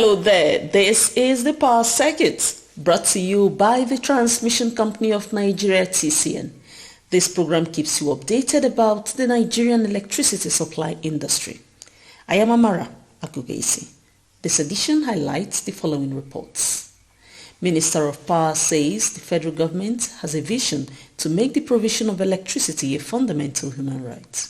Hello there, this is the Power Circuit, brought to you by the Transmission Company of Nigeria, TCN. This program keeps you updated about the Nigerian electricity supply industry. I am Amara Akugesi. This edition highlights the following reports. Minister of Power says the federal government has a vision to make the provision of electricity a fundamental human right.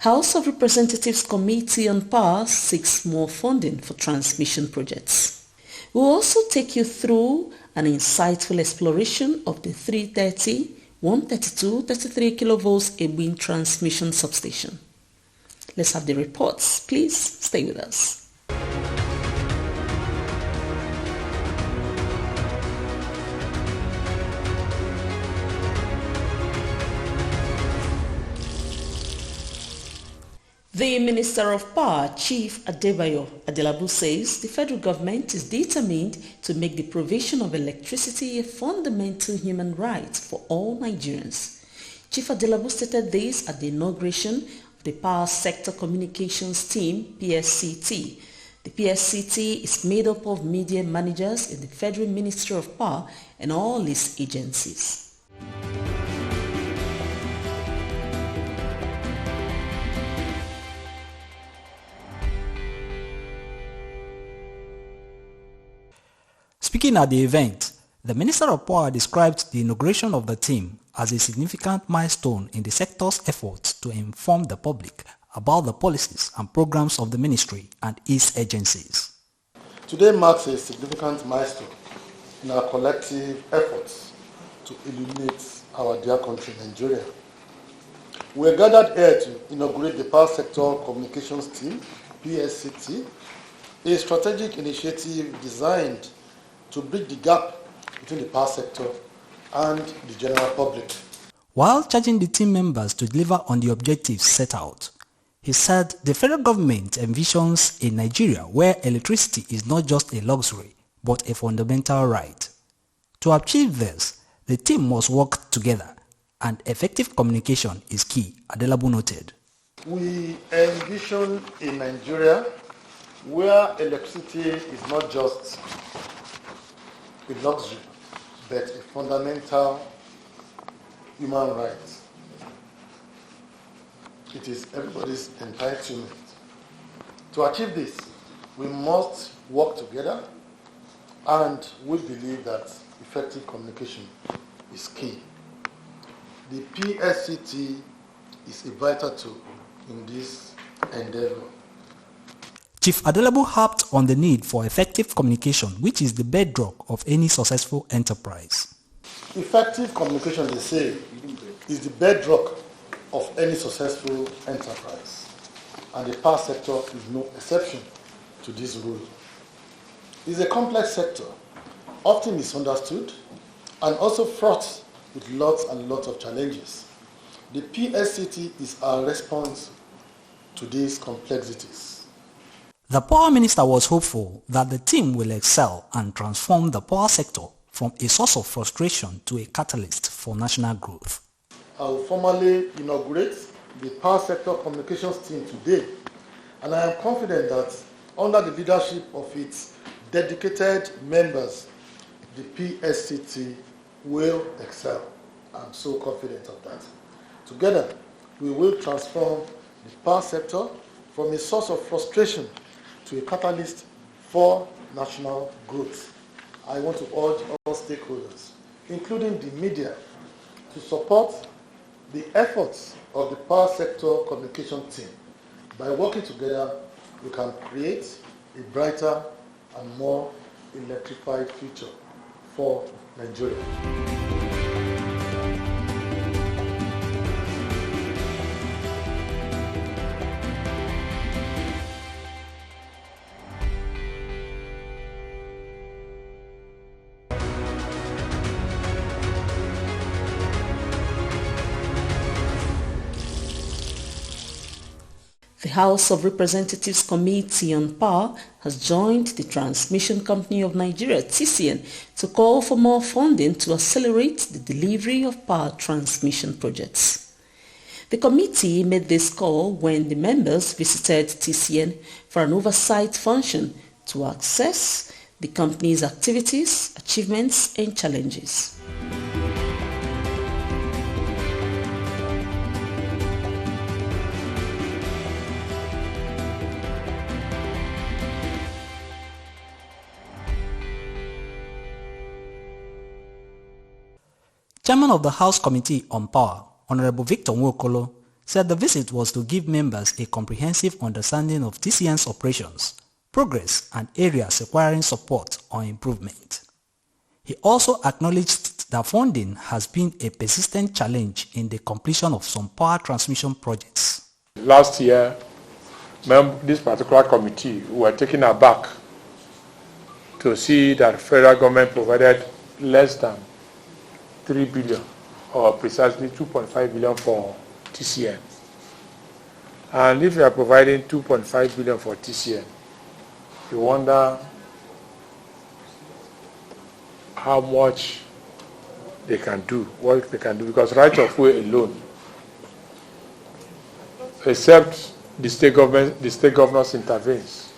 House of Representatives Committee on Power seeks more funding for transmission projects. We'll also take you through an insightful exploration of the 330, 132, 33 kilovolts Ebin transmission substation. Let's have the reports. Please stay with us. The Minister of Power, Chief Adebayo Adelabu, says the federal government is determined to make the provision of electricity a fundamental human right for all Nigerians. Chief Adelabu stated this at the inauguration of the Power Sector Communications Team, PSCT. The PSCT is made up of media managers in the Federal Ministry of Power and all its agencies. Speaking at the event, the Minister of Power described the inauguration of the team as a significant milestone in the sector's efforts to inform the public about the policies and programs of the ministry and its agencies. Today marks a significant milestone in our collective efforts to illuminate our dear country, Nigeria. We are gathered here to inaugurate the Power Sector Communications Team, PSCT, a strategic initiative designed to bridge the gap between the power sector and the general public. While charging the team members to deliver on the objectives set out, he said the federal government envisions a Nigeria where electricity is not just a luxury, but a fundamental right. To achieve this, the team must work together, and effective communication is key, Adelabu noted. We envision a Nigeria where electricity is not just a luxury, but a fundamental human right. It is everybody's entitlement. To achieve this, we must work together, and we believe that effective communication is key. The PSCT is a vital tool in this endeavor. Chief Adelabu harped on the need for effective communication, which is the bedrock of any successful enterprise. Effective communication, they say, is the bedrock of any successful enterprise, and the power sector is no exception to this rule. It's a complex sector, often misunderstood, and also fraught with lots and lots of challenges. The PSCT is our response to these complexities. The Power Minister was hopeful that the team will excel and transform the power sector from a source of frustration to a catalyst for national growth. I will formally inaugurate the Power Sector Communications Team today, and I am confident that under the leadership of its dedicated members, the PSCT will excel. I'm so confident of that. Together, we will transform the power sector from a source of frustration to a catalyst for national growth. I want to urge all stakeholders, including the media, to support the efforts of the Power Sector Communication Team. By working together, we can create a brighter and more electrified future for Nigeria. The House of Representatives Committee on Power has joined the Transmission Company of Nigeria, TCN, to call for more funding to accelerate the delivery of power transmission projects. The committee made this call when the members visited TCN for an oversight function to assess the company's activities, achievements, and challenges. Chairman of the House Committee on Power, Honorable Victor Nwokolo, said the visit was to give members a comprehensive understanding of TCN's operations, progress, and areas requiring support or improvement. He also acknowledged that funding has been a persistent challenge in the completion of some power transmission projects. Last year, this particular committee were taken aback to see that federal government provided less than 3 billion, or precisely 2.5 billion for TCN. And if you are providing 2.5 billion for TCN, you wonder how much they can do, what they can do, because right of way alone, except the state governors intervenes,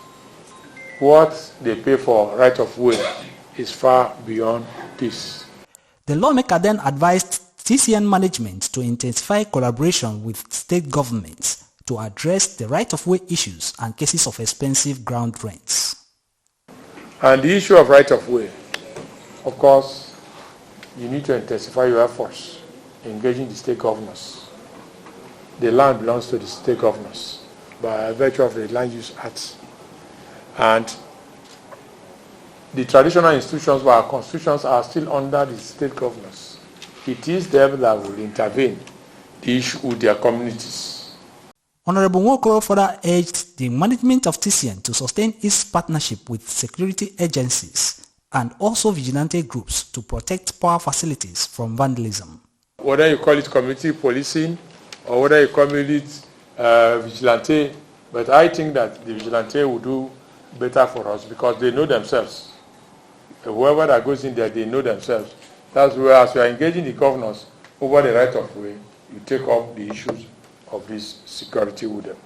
what they pay for right of way is far beyond this. The lawmaker then advised TCN management to intensify collaboration with state governments to address the right-of-way issues and cases of expensive ground rents. And the issue of right-of-way, of course, you need to intensify your efforts engaging the state governors. The land belongs to the state governors by virtue of the Land Use Act. And the traditional institutions of our constitutions are still under the state governors. It is them that will intervene the issue with their communities. Honorable Nwokolo further urged the management of TCN to sustain its partnership with security agencies and also vigilante groups to protect power facilities from vandalism. Whether you call it community policing or whether you call it vigilante, but I think that the vigilante will do better for us because they know themselves. Whoever that goes in there, they know themselves. That's where, as you are engaging the governors over the right of way, you take up the issues of this security with them.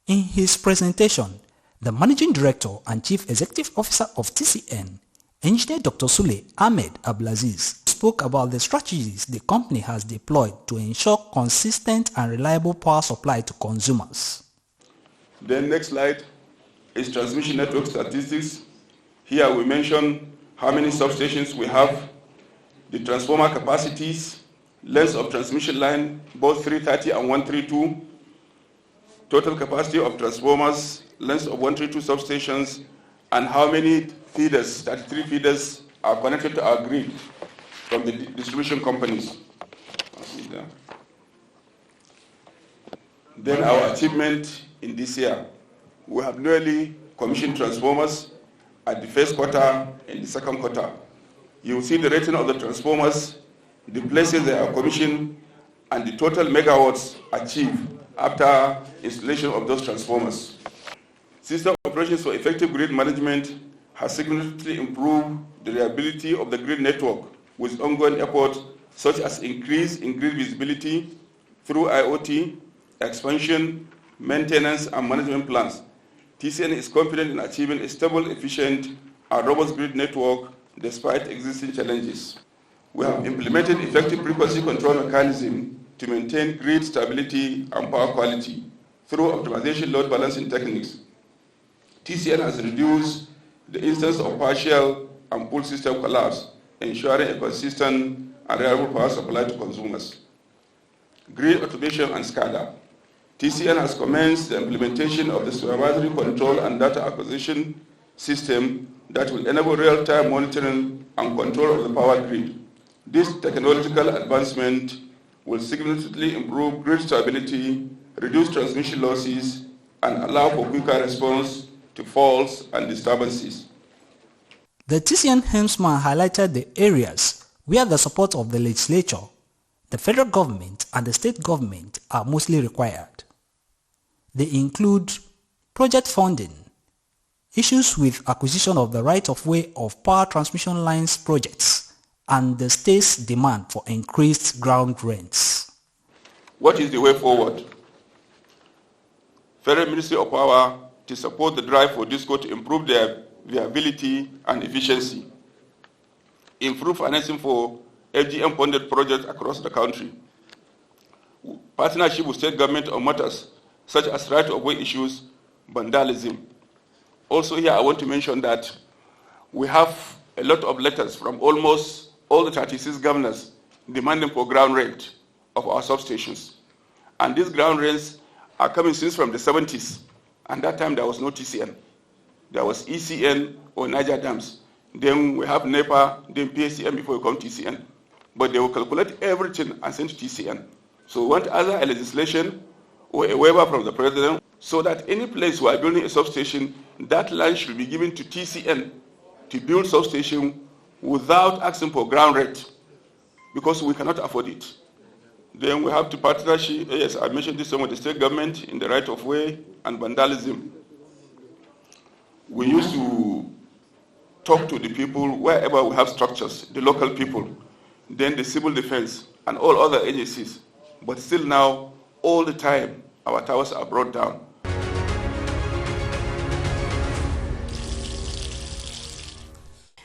In his presentation, the Managing Director and Chief Executive Officer of TCN, Engineer Dr. Sule Ahmed Abdulaziz, spoke about the strategies the company has deployed to ensure consistent and reliable power supply to consumers. The next slide is transmission network statistics. Here we mention how many substations we have, the transformer capacities, length of transmission line, both 330 and 132, total capacity of transformers, length of 132 substations, and how many feeders, 33 feeders, are connected to our grid from the distribution companies. Then our achievement in this year. We have newly commissioned transformers at the first quarter and the second quarter. You will see the rating of the transformers, the places they are commissioned, and the total megawatts achieved after installation of those transformers. System operations for effective grid management has significantly improved the reliability of the grid network with ongoing efforts such as increase in grid visibility through IoT, expansion, maintenance, and management plans. TCN is confident in achieving a stable, efficient, and robust grid network despite existing challenges. We have implemented effective frequency control mechanism to maintain grid stability and power quality through optimization load balancing techniques. TCN has reduced the instance of partial and full system collapse, ensuring a consistent and reliable power supply to consumers. Grid automation and SCADA. TCN has commenced the implementation of the supervisory control and data acquisition system that will enable real-time monitoring and control of the power grid. This technological advancement will significantly improve grid stability, reduce transmission losses, and allow for quicker response to faults and disturbances. The TCN helmsman highlighted the areas where the support of the legislature, the federal government, and the state government are mostly required. They include project funding, issues with acquisition of the right-of-way of power transmission lines projects, and the state's demand for increased ground rents. What is the way forward? Federal Ministry of Power to support the drive for DISCO to improve their viability, and efficiency. Improve financing for FGM-funded projects across the country. Partnership with state government on matters such as right-of-way issues, vandalism. Also here I want to mention that we have a lot of letters from almost all the 36 governors demanding for ground rent of our substations. And these ground rents are coming since from the 70s. And that time there was no TCN. There was ECN or Niger Dams. Then we have NEPA, then PSCM before we come TCN. But they will calculate everything and send to TCN. So we want either a legislation or a waiver from the president so that any place we are building a substation, that land should be given to TCN to build substation without asking for ground rent, because we cannot afford it. Then we have to partnership, yes, I mentioned this one with the state government in the right of way and vandalism. We used to talk to the people wherever we have structures, the local people, then the civil defense and all other agencies. But still now, all the time, our towers are brought down.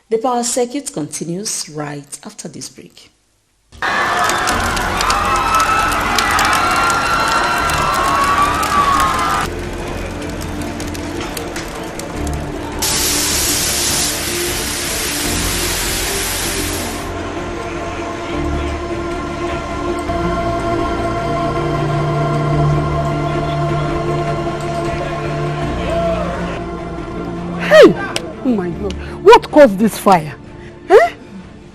The power circuit continues right after this break. Oh my God, what caused this fire? Eh?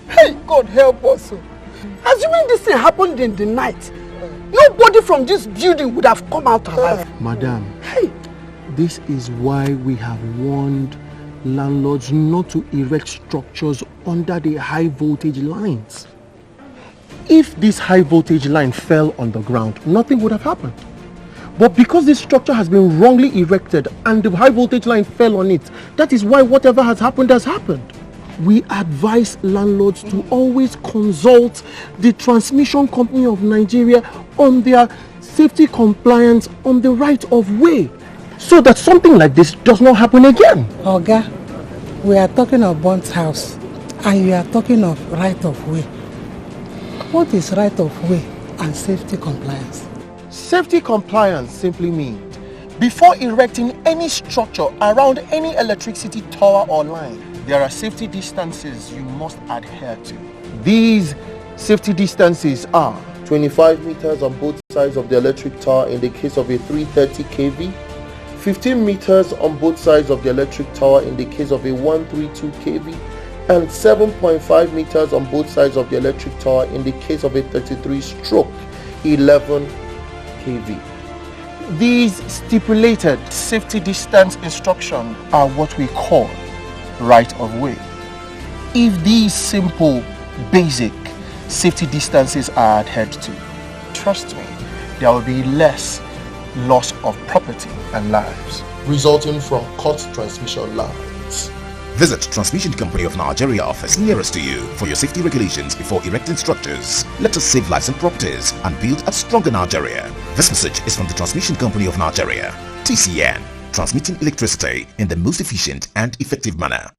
Hey, God help us. Assuming this thing happened in the night, nobody from this building would have come out alive. Madam, hey, this is why we have warned landlords not to erect structures under the high voltage lines. If this high voltage line fell on the ground, nothing would have happened. But because this structure has been wrongly erected and the high voltage line fell on it, that is why whatever has happened has happened. We advise landlords to always consult the Transmission Company of Nigeria on their safety compliance on the right of way, so that something like this does not happen again. Oga, we are talking of burnt house and you are talking of right of way. What is right of way and safety compliance? Safety compliance simply means before erecting any structure around any electricity tower or line, there are safety distances you must adhere to. These safety distances are 25 meters on both sides of the electric tower in the case of a 330 kV, 15 meters on both sides of the electric tower in the case of a 132 kV, and 7.5 meters on both sides of the electric tower in the case of a 33/11 kV. These stipulated safety distance instructions are what we call right of way. If these simple, basic safety distances are adhered to, trust me, there will be less loss of property and lives resulting from cut transmission lines. Visit Transmission Company of Nigeria office nearest to you for your safety regulations before erecting structures. Let us save lives and properties and build a stronger Nigeria. This message is from the Transmission Company of Nigeria, TCN, transmitting electricity in the most efficient and effective manner.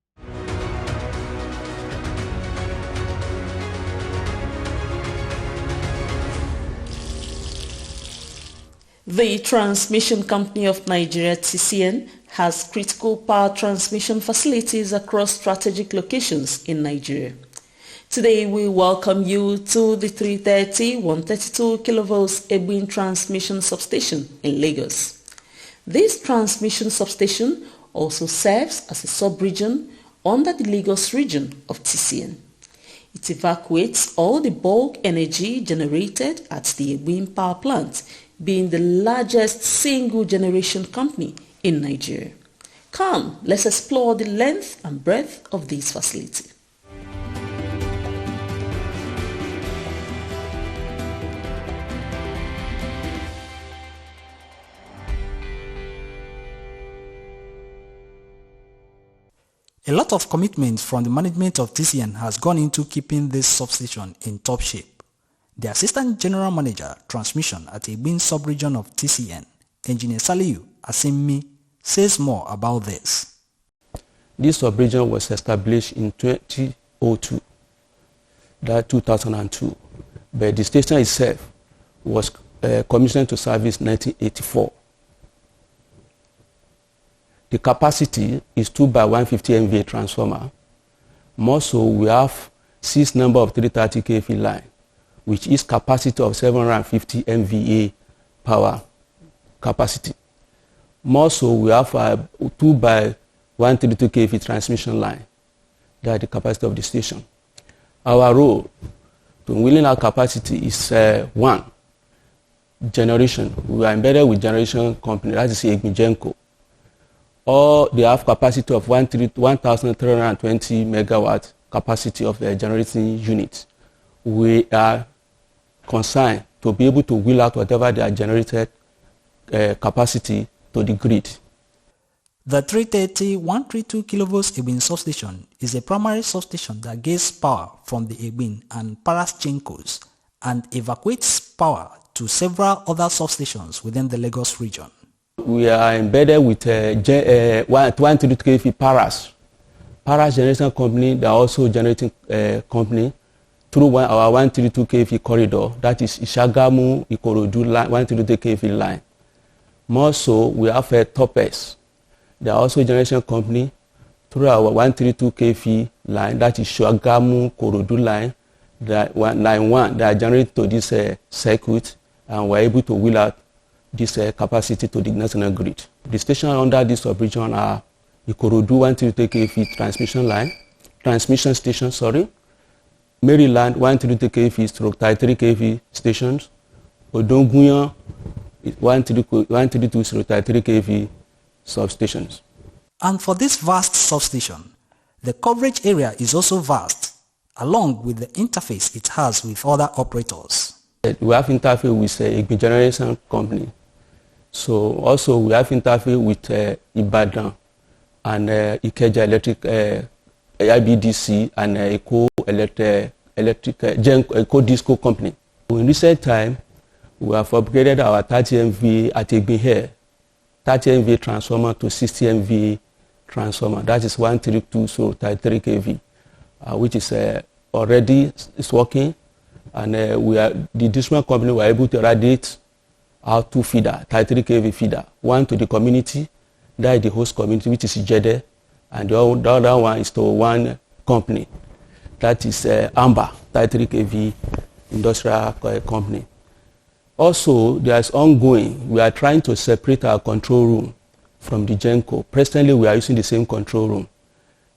The Transmission Company of Nigeria, TCN, has critical power transmission facilities across strategic locations in Nigeria. Today we welcome you to the 330-132 kV Egbin transmission substation in Lagos. This transmission substation also serves as a sub-region under the Lagos region of TCN. It evacuates all the bulk energy generated at the Egbin power plant, being the largest single generation company in Nigeria. Come, let's explore the length and breadth of this facility. A lot of commitment from the management of TCN has gone into keeping this substation in top shape. The Assistant General Manager, Transmission at Egbin sub-region of TCN, Engineer Saliu Asimmi, says more about this. This sub-region was established in 2002, that 2002, but the station itself was commissioned to service 1984. The capacity is 2 by 150 MVA transformer. More so, we have 6 number of 330 kV line, which is capacity of 750 MVA power capacity. More so, we have a 2 by 132 kV transmission line. That's the capacity of the station. Our role to wheeling our capacity is one, generation. We are embedded with generation company, that is Genco. Or they have capacity of 1,320 megawatt capacity of the generating unit. We are concerned to be able to wheel out whatever they are generated capacity to the grid. The 330-132 kV Egbin substation is a primary substation that gets power from the Egbin and Paras Gencos and evacuates power to several other substations within the Lagos region. We are embedded with 132 kV Paras. Paras Generation Company, they are also generating company through our 132 kV corridor, that is Ishagamu Ikorodu line, 132 kV line. More so, we have a Topes. They are also generation company through our 132 kV line, that is Ishagamu Ikorodu line, line 1. They are generated to this circuit, and we are able to wheel out this capacity to the national grid. The stations under this sub-region are Ikorodu 132 kV transmission station, Maryland 132 kV stroke 33 kV stations, Odonguyan 132 stroke 33 kV substations. And for this vast substation, the coverage area is also vast, along with the interface it has with other operators. We have interface with Egbin Generation Company. So also we have interface with Ibadan and Ikeja Electric, IBDC and Eco Disco Company. In recent time, we have upgraded our 30 MV at Egbin here, 30 MV transformer to 60 MV transformer. That is 132 so 33 kV, which is already is working, and the distribution company were able to radiate our 2 feeder, 33 kV feeder, one to the community, that is the host community, which is Jede, and the other one is to one company, that is Amber, 33 kV industrial company. Also, there is ongoing, we are trying to separate our control room from the Genco. Presently, we are using the same control room.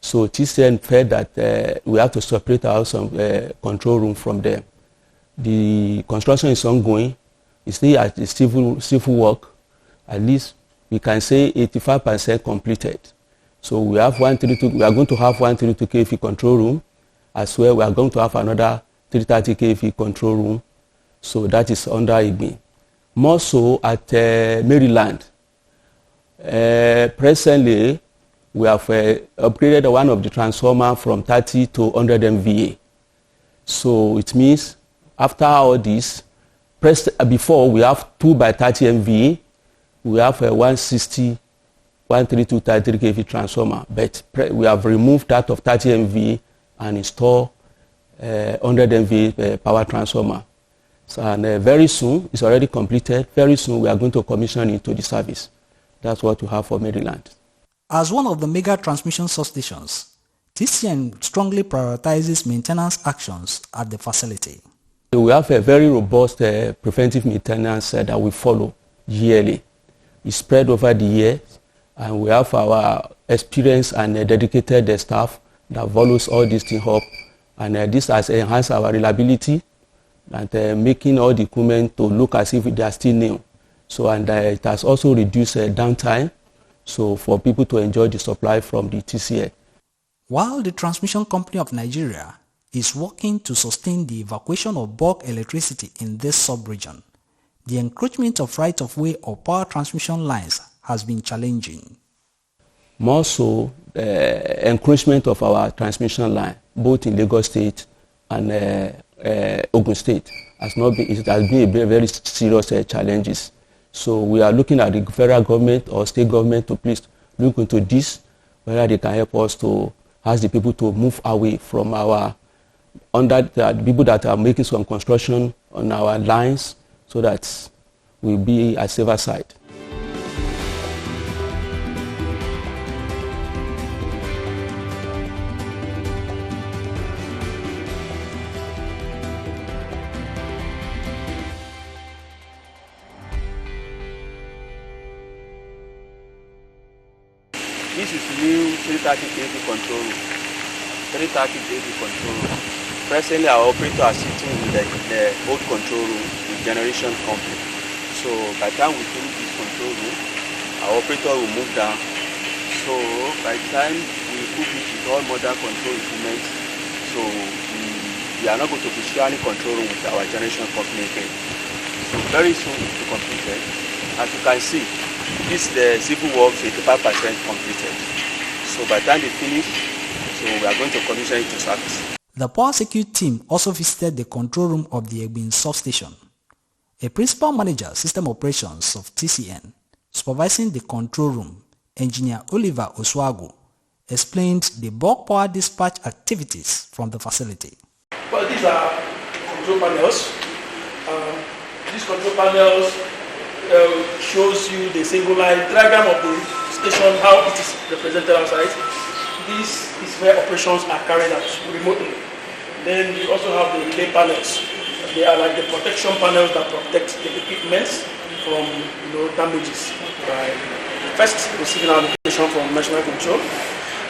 So TCN felt that we have to separate our control room from them. The construction is ongoing. It's still at the civil work. At least we can say 85% completed. So we have we are going to have 132 kV control room. As well, we are going to have another 330 kV control room. So that is under Egbin. More so at Maryland. Presently, we have upgraded one of the transformer from 30 to 100 MVA. So it means after all this, before we have 2 by 30 MVA, we have a 160, 132, 33 kV transformer, but we have removed that of 30 MVA and installed 100 MVA power transformer. So, and very soon, it's already completed, very soon we are going to commission it to the service. That's what we have for Maryland. As one of the mega transmission substations, TCN strongly prioritizes maintenance actions at the facility. We have a very robust preventive maintenance that we follow yearly. It's spread over the years, and we have our experienced and dedicated staff that follows all these things up, and this has enhanced our reliability and making all the equipment to look as if they are still new. So, and it has also reduced downtime, so for people to enjoy the supply from the TCN. While the Transmission Company of Nigeria is working to sustain the evacuation of bulk electricity in this sub-region, the encroachment of right-of-way or power transmission lines has been challenging. More so, encroachment of our transmission line, both in Lagos State and Ogun State, has been a very serious challenges. So we are looking at the federal government or state government to please look into this. whether they can help us to ask the people to move away from our, under the people that are making some construction on our lines, so that we'll be a safer side. This is new 330 kV control room. 330 kV control room. Presently, our operators are sitting in the old control room with generation company. So by the time we finish this control room, our operator will move down. So by the time we equip it with all modern control equipment, so we are not going to be sharing control room with our generation company again. So very soon it will be completed. As you can see, this is the civil works 85% completed. So by the time they finish, so we are going to commission it to service. The Power Security team also visited the control room of the Egbin substation. A principal manager, system operations of TCN, supervising the control room, Engineer Oliver Oswago, explained the bulk power dispatch activities from the facility. Well, these are control panels. These control panels shows you the single line diagram of the station, how it is represented outside. This is where operations are carried out remotely. Then you also have the relay panels. They are like the protection panels that protect the equipment from damages by first receiving allocation from national control,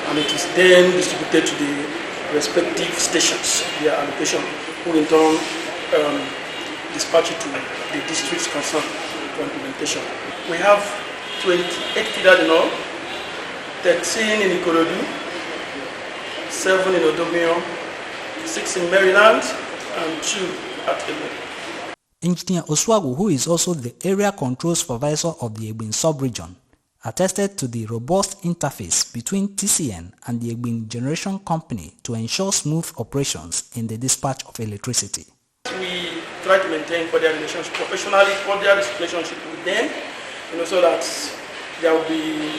and it is then distributed to the respective stations via allocation, who in turn dispatch it to the districts concerned for implementation. We have 28 feeders in all, 13 in Ikorodu, 7 in Odomio, 6 in Maryland, and 2 at Egbin. Engineer Oswago, who is also the area control supervisor of the Egbin sub-region, attested to the robust interface between TCN and the Egbin Generation Company to ensure smooth operations in the dispatch of electricity. We try to maintain cordial relationship, professionally cordial relationship with them, so that there will be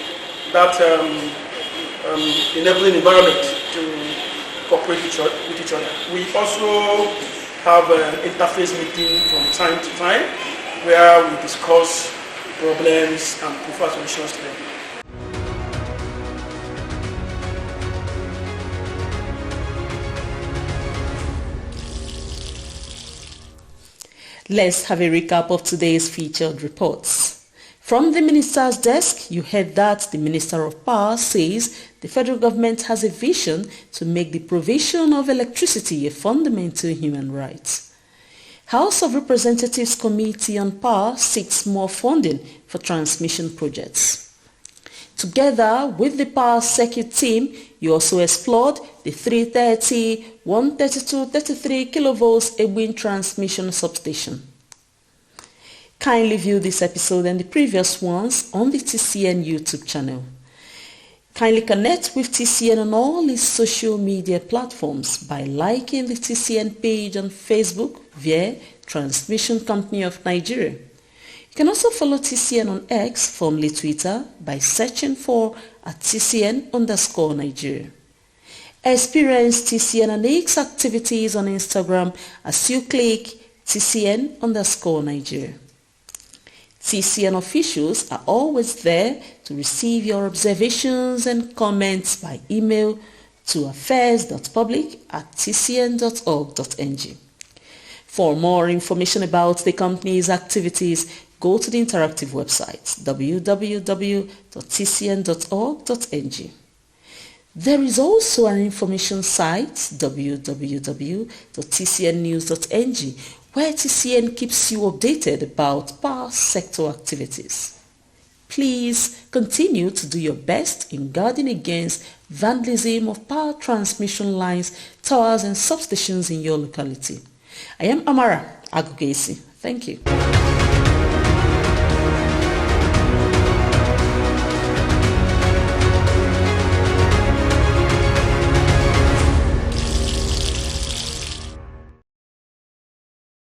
that enabling environment to cooperate with each other. We also have an interface meeting from time to time where we discuss problems and prefer solutions to them. Let's have a recap of today's featured reports. From the Minister's desk, you heard that the Minister of Power says the federal government has a vision to make the provision of electricity a fundamental human right. House of Representatives Committee on Power seeks more funding for transmission projects. Together with the Power Circuit team, you also explored the 330, 132, 33 kilovolts Egbin transmission substation. Kindly view this episode and the previous ones on the TCN YouTube channel. Kindly connect with TCN on all its social media platforms by liking the TCN page on Facebook via Transmission Company of Nigeria. You can also follow TCN on X, formerly Twitter, by searching for @TCN_Nigeria. Experience TCN and its activities on Instagram as you click TCN_Nigeria. TCN officials are always there to receive your observations and comments by email to affairs.public@tcn.org.ng. For more information about the company's activities, go to the interactive website www.tcn.org.ng. There is also an information site www.tcnnews.ng where TCN keeps you updated about power sector activities. Please continue to do your best in guarding against vandalism of power transmission lines, towers and substations in your locality. I am Amara Agugesi. Thank you.